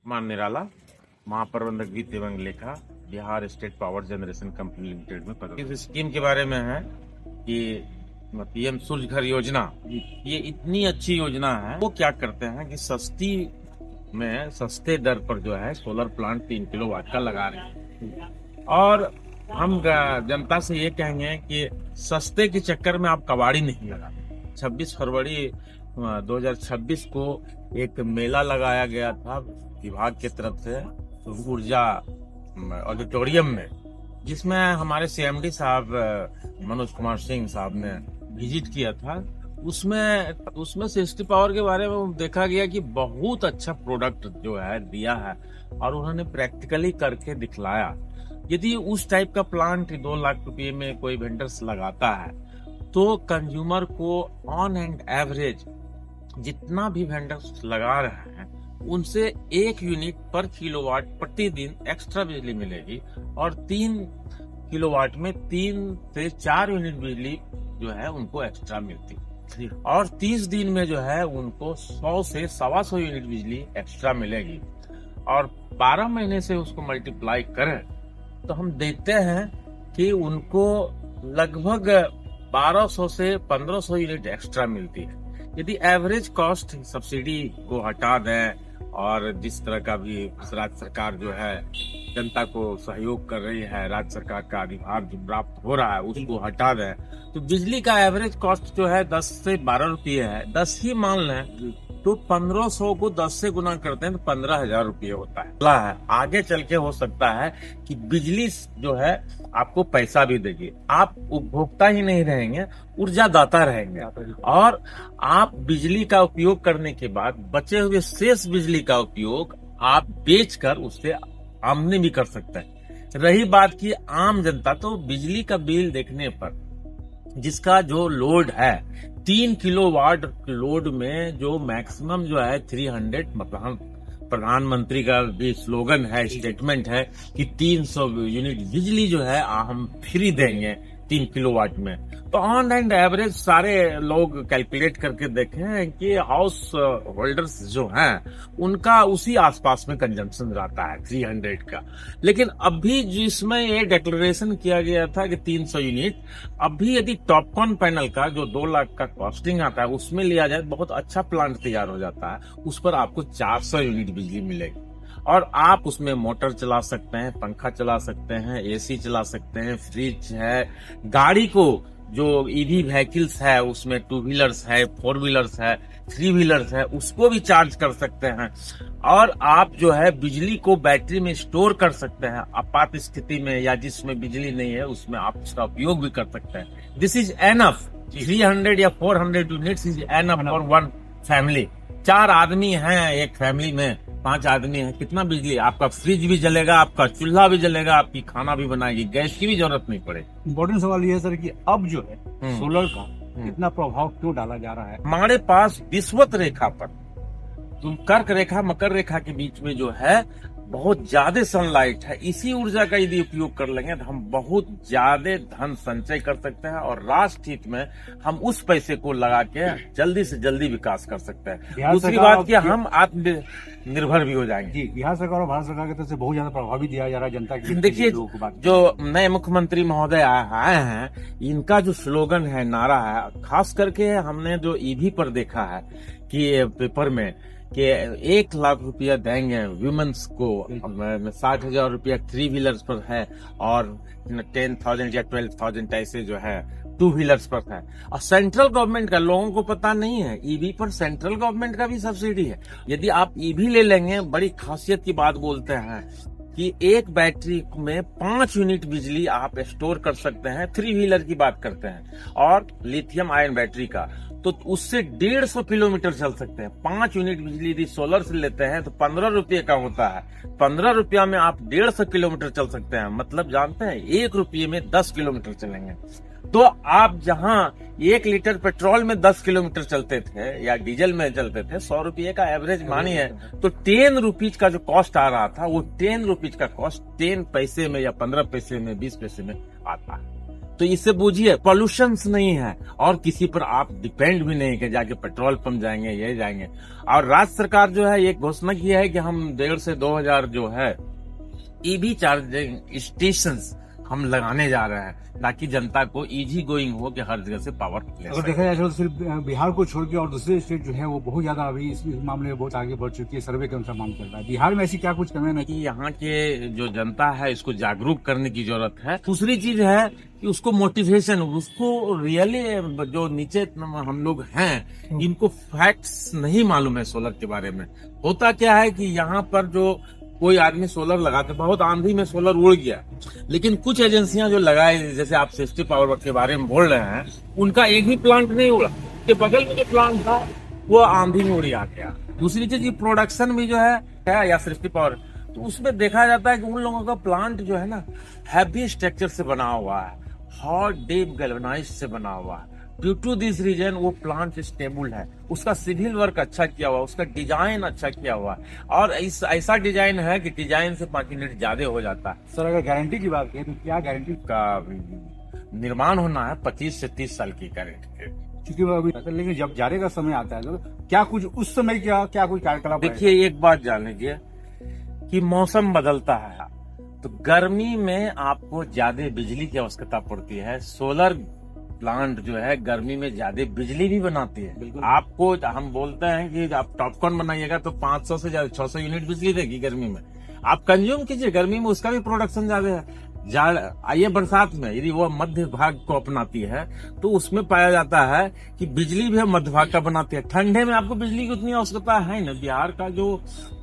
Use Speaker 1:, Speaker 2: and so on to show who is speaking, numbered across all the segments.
Speaker 1: मान निराला, महाप्रबंधक वित्त एवं लेखा, Bihar state power generation company limited में पद। इस स्कीम के बारे में है कि पीएम सूर्य घर योजना, ये इतनी अच्छी योजना है। वो क्या करते हैं कि सस्ते दर पर जो है सोलर प्लांट 3 किलोवाट का लगा रहे हैं। और हम जनता से ये कहेंगे कि सस्ते के चक्कर में आप कबाड़ी नहीं लगा। 26 फरवरी 2026 को एक मेला लगाया गया था विभाग की तरफ से ऊर्जा ऑडिटोरियम में, जिसमें हमारे सीएमडी साहब मनोज कुमार सिंह साहब ने विजिट किया था। उसमें सिटी पावर के बारे में देखा गया कि बहुत अच्छा प्रोडक्ट जो है दिया है और उन्होंने प्रैक्टिकली करके दिखलाया। यदि उस टाइप का प्लांट 2 लाख रुपए में कोई वेंडर्स लगाता है तो कंज्यूमर को ऑन एंड एवरेज जितना भी वेंडर्स लगा रहे हैं उनसे 1 यूनिट पर किलोवाट प्रतिदिन एक्स्ट्रा बिजली मिलेगी और 3 किलोवाट में 3 से 4 यूनिट बिजली जो है उनको एक्स्ट्रा मिलती और 30 दिन में जो है उनको 100 से 125 यूनिट बिजली एक्स्ट्रा मिलेगी। और 12 महीने से उसको मल्टीप्लाई करें तो हम देखते हैं कि उनको लगभग 1200 से 1500 यूनिट एक्स्ट्रा मिलती है। यदि एवरेज कॉस्ट सब्सिडी को हटा दें और जिस तरह का भी राज्य सरकार जो है जनता को सहयोग कर रही है, राज्य सरकार का अधिभार जो प्राप्त हो रहा है उसको हटा दें तो बिजली का एवरेज कॉस्ट जो है 10 से 12 रुपये है। 10 ही मान लें तो 1500 को 10 से गुना करते हैं तो 15,000 रुपये होता है। आगे चल के हो सकता है कि बिजली जो है आपको पैसा भी देगी, आप उपभोक्ता ही नहीं रहेंगे, ऊर्जा दाता रहेंगे और आप बिजली का उपयोग करने के बाद बचे हुए शेष बिजली का उपयोग आप बेचकर उससे आमदनी भी कर सकते हैं। रही बात की आम जनता, तो बिजली का बिल देखने पर जिसका जो लोड है 3 किलोवाट लोड में जो मैक्सिमम जो है 300, मतलब प्रधानमंत्री का भी स्लोगन है, स्टेटमेंट है कि 300 यूनिट बिजली जो है हम फ्री देंगे 3 किलोवाट में। तो ऑन एंड एवरेज सारे लोग कैलकुलेट करके देखें कि हाउस होल्डर्स जो हैं उनका उसी आसपास में कंजम्पशन रहता है 300 का। लेकिन अभी जिसमें ये डिक्लेरेशन किया गया था कि 300 यूनिट, अभी यदि टॉपकॉन पैनल का जो 2 लाख का कॉस्टिंग आता है उसमें लिया जाए बहुत अच्छा प्लांट तैयार हो जाता है, उस पर आपको 400 यूनिट बिजली मिलेगी और आप उसमें मोटर चला सकते हैं, पंखा चला सकते हैं, एसी चला सकते हैं, फ्रिज है, गाड़ी को जो ईवी व्हीकल्स है उसमें 2 व्हीलर्स है, 4 व्हीलर्स है, 3 व्हीलर्स है, उसको भी चार्ज कर सकते हैं और आप जो है बिजली को बैटरी में स्टोर कर सकते हैं। आपात स्थिति में या जिसमें बिजली नहीं है उसमें आप उसका उपयोग भी कर सकते हैं। This is enough. 300 या 400 units is enough for 1 family. 4 आदमी हैं एक फैमिली में, 5 आदमी हैं, कितना बिजली? आपका फ्रिज भी जलेगा, आपका चूल्हा भी जलेगा, आपकी खाना भी बनाएगी, गैस की भी जरूरत नहीं पड़ेगी।
Speaker 2: इम्पोर्टेंट सवाल ये है सर कि अब जो है सोलर का इतना प्रभाव क्यों डाला जा रहा है?
Speaker 1: हमारे पास विषुवत रेखा पर कर्क रेखा मकर रेखा के बीच में जो है बहुत ज्यादा सनलाइट है। इसी ऊर्जा का यदि उपयोग कर लेंगे तो हम बहुत ज्यादा धन संचय कर सकते हैं और राष्ट्र हित में हम उस पैसे को लगा के जल्दी से जल्दी विकास कर सकते हैं। दूसरी बात कि हम आत्मनिर्भर भी हो जाएंगे।
Speaker 2: जी, बिहार सरकार और भारत सरकार की तरफ से बहुत ज्यादा प्रभावी दिया जा रहा है जनता की।
Speaker 1: देखिए, जो नए मुख्यमंत्री महोदय आए हैं, इनका जो स्लोगन है, नारा है, खास करके हमने जो ईवी पर देखा है कि पेपर में कि 1 लाख रुपया देंगे वुमेन्स को, 60,000 रुपया 3 व्हीलर्स पर है और 10,000 या 12,000 ऐसे जो है 2 व्हीलर्स पर है। और सेंट्रल गवर्नमेंट का, लोगों को पता नहीं है, ईवी पर सेंट्रल गवर्नमेंट का भी सब्सिडी है। यदि आप ईवी ले लेंगे, बड़ी खासियत की बात बोलते हैं कि एक बैटरी में 5 यूनिट बिजली आप स्टोर कर सकते हैं। 3 व्हीलर की बात करते हैं और लिथियम आयन बैटरी का, तो उससे 150 किलोमीटर चल सकते हैं। 5 यूनिट बिजली यदि सोलर से लेते हैं तो 15 रुपये का होता है। 15 रुपया में आप 150 किलोमीटर चल सकते हैं। मतलब जानते हैं 1 रुपये में 10 किलोमीटर चलेंगे। तो आप जहां 1 लीटर पेट्रोल में 10 किलोमीटर चलते थे या डीजल में चलते थे, 100 रुपये का एवरेज मानिए, तो 10 रुपीज का जो कॉस्ट आ रहा था वो 10 रुपीज का कॉस्ट 10 पैसे में या 15 पैसे में, 20 पैसे में आता है। तो इससे बूझिए पॉल्यूशन नहीं है और किसी पर आप डिपेंड भी नहीं कि जाके पेट्रोल पंप जाएंगे ये जाएंगे। और राज्य सरकार जो है एक घोषणा की है कि हम 1.5 से 2,000 जो है ईवी चार्जिंग स्टेशन हम लगाने जा रहे हैं ताकि जनता को इजी गोइंग हो कि हर जगह से पावर ले
Speaker 2: अगर
Speaker 1: सके।
Speaker 2: देखा जाए तो सिर्फ बिहार को छोड़ के और दूसरे स्टेट जो है वो बहुत ज्यादा अभी इस मामले में बहुत आगे बढ़ चुकी है। सर्वे के अनुसार मांग चल रहा है। बिहार में ऐसी क्या कुछ कमियां नहीं?
Speaker 1: कि यहाँ के जो जनता है इसको जागरूक करने की जरूरत है। दूसरी चीज है कि उसको मोटिवेशन, उसको रियली जो नीचे हम लोग हैं इनको फैक्ट्स नहीं मालूम है सोलर के बारे में। होता क्या है कि यहाँ पर जो कोई आदमी सोलर लगाते, बहुत आंधी में सोलर उड़ गया, लेकिन कुछ एजेंसियां जो लगाए जैसे आप सेफ्टी पावर के बारे में बोल रहे हैं, उनका एक भी प्लांट नहीं उड़ा। के बगल में जो प्लांट था वो आंधी में उड़ी आ गया। दूसरी चीज ये प्रोडक्शन भी जो है या सेफ्टी पावर, तो उसमें देखा जाता है कि उन लोगों का प्लांट जो है ना हैवी स्ट्रक्चर से बना हुआ है, हॉट डीप गैल्वेनाइज से बना हुआ है। ड्यू टू दिस रीजन वो प्लांट स्टेबल है, उसका सिविल वर्क अच्छा किया हुआ, उसका डिजाइन अच्छा किया हुआ है और ऐसा डिजाइन है कि डिजाइन से 5 मिनट ज्यादा हो जाता है।
Speaker 2: सर अगर गारंटी की बात करें तो क्या गारंटी?
Speaker 1: का निर्माण होना है 25 से 30 साल की गारंटी।
Speaker 2: क्योंकि वो अभी, लेकिन जब जाने का समय आता है तो क्या कुछ उस समय क्या कोई कार्यकलाप?
Speaker 1: देखिए एक बात जान लीजिए कि मौसम बदलता है तो गर्मी में आपको ज्यादा बिजली की आवश्यकता पड़ती है। सोलर प्लांट जो है गर्मी में ज्यादा बिजली भी बनाती है।
Speaker 2: बिल्कुल।
Speaker 1: आपको हम बोलते हैं कि आप टॉपकॉर्न बनाइएगा तो 500 से ज्यादा 600 यूनिट बिजली देगी गर्मी में। आप कंज्यूम कीजिए, गर्मी में उसका भी प्रोडक्शन ज्यादा है। आइए बरसात में यदि वो मध्य भाग को अपनाती है तो उसमें पाया जाता है कि बिजली भी मध्य भाग का बनाती है। ठंडे में आपको बिजली की उतनी आवश्यकता है ना। बिहार का जो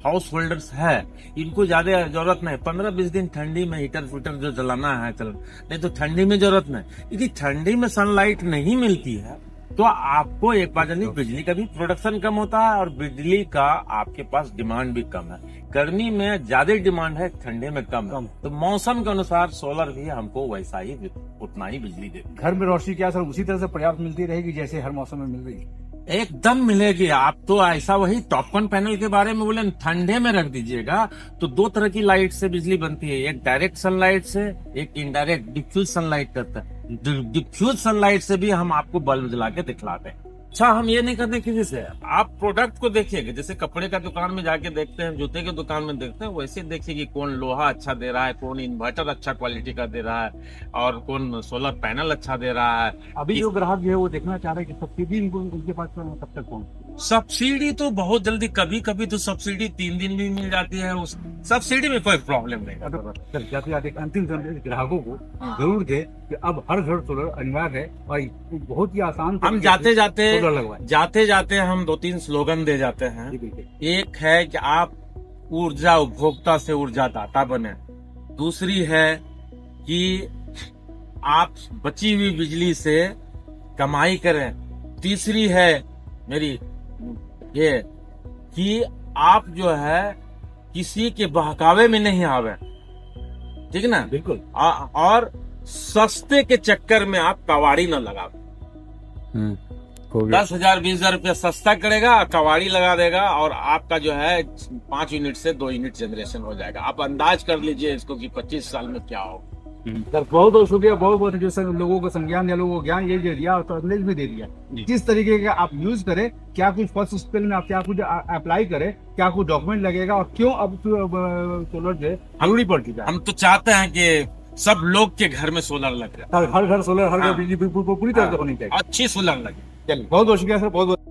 Speaker 1: हाउस होल्डर्स है इनको ज्यादा जरूरत नहीं। 15-20 दिन ठंडी में हीटर फीटर जो जलाना है चल, नहीं तो ठंडी में जरूरत नहीं। यदि ठंडी में सनलाइट नहीं मिलती है तो आपको एक बार जानिए बिजली का भी प्रोडक्शन कम होता है और बिजली का आपके पास डिमांड भी कम है। गर्मी में ज्यादा डिमांड है, ठंडे में कम है। तो मौसम के अनुसार सोलर भी हमको वैसा ही उतना ही बिजली देती है।
Speaker 2: घर में रोशनी क्या सर उसी तरह से पर्याप्त मिलती रहेगी जैसे हर मौसम में मिल रही है?
Speaker 1: एकदम मिलेगी। आप तो ऐसा वही टॉपकॉन पैनल के बारे में बोले ठंडे में रख दीजिएगा तो 2 तरह की लाइट से बिजली बनती है, एक डायरेक्ट सनलाइट से, एक इनडायरेक्ट डिफ्यूज सनलाइट करता है। डिफ्यूज सनलाइट से भी हम आपको बल्ब जला के दिखलाते हैं। अच्छा हम ये नहीं करते किसी से, आप प्रोडक्ट को देखिएगा। जैसे कपड़े का दुकान में जाके देखते हैं, जूते के दुकान में देखते हैं, वैसे देखिए कि कौन लोहा अच्छा दे रहा है, कौन इन्वर्टर अच्छा क्वालिटी का दे रहा है और कौन सोलर पैनल अच्छा दे रहा है।
Speaker 2: अभी जो ग्राहक जो है वो देखना चाह रहे हैं कि सब्सिडी उनके पास कब तक पहुंचे?
Speaker 1: सब्सिडी तो बहुत जल्दी, कभी कभी तो सब्सिडी 3 दिन भी मिल जाती है। उस सब्सिडी में कोई प्रॉब्लम नहीं है।
Speaker 2: सर जाते जाते एक अंतिम संदेश ग्राहकों को जरूर दे कि अब हर घर सोलर अनिवार्य है और बहुत ही आसान
Speaker 1: हम जाते
Speaker 2: लगवाए।
Speaker 1: जाते हम 2-3 स्लोगन दे जाते हैं।
Speaker 2: जी बिल्कुल।
Speaker 1: एक है कि आप ऊर्जा उपभोक्ता से ऊर्जा दाता बने। दूसरी है कि आप बची हुई बिजली से कमाई करें। तीसरी है मेरी ये कि आप जो है किसी के बहकावे में नहीं आवे, ठीक ना?
Speaker 2: बिल्कुल।
Speaker 1: और सस्ते के चक्कर में आप कवाड़ी न लगावे। 10,000 20,000 रुपया सस्ता करेगा, कवाड़ी लगा देगा और आपका जो है 5 यूनिट से 2 यूनिट जनरेशन हो जाएगा। आप अंदाज कर लीजिए इसको कि 25 साल में क्या हो।
Speaker 2: सर बहुत बहुत शुक्रिया, बहुत बहुत जो सर लोगों को संज्ञान या लोगों को ज्ञान ये दे दिया और संदेश भी दे दिया किस तरीके का आप यूज करें, क्या कुछ फर्स्ट स्टेप में आप क्या कुछ अप्लाई करें, क्या कुछ डॉक्यूमेंट लगेगा और क्यों अब सोलर जो है जरूरी पड़ती है।
Speaker 1: हम तो चाहते हैं कि सब लोग के घर में सोलर लग जाए।
Speaker 2: हर घर सोलर, हर घर बिजली पूरी तरह से होनी चाहिए।
Speaker 1: अच्छी सोलर लगे।
Speaker 2: चलिए बहुत बहुत शुक्रिया सर, बहुत बहुत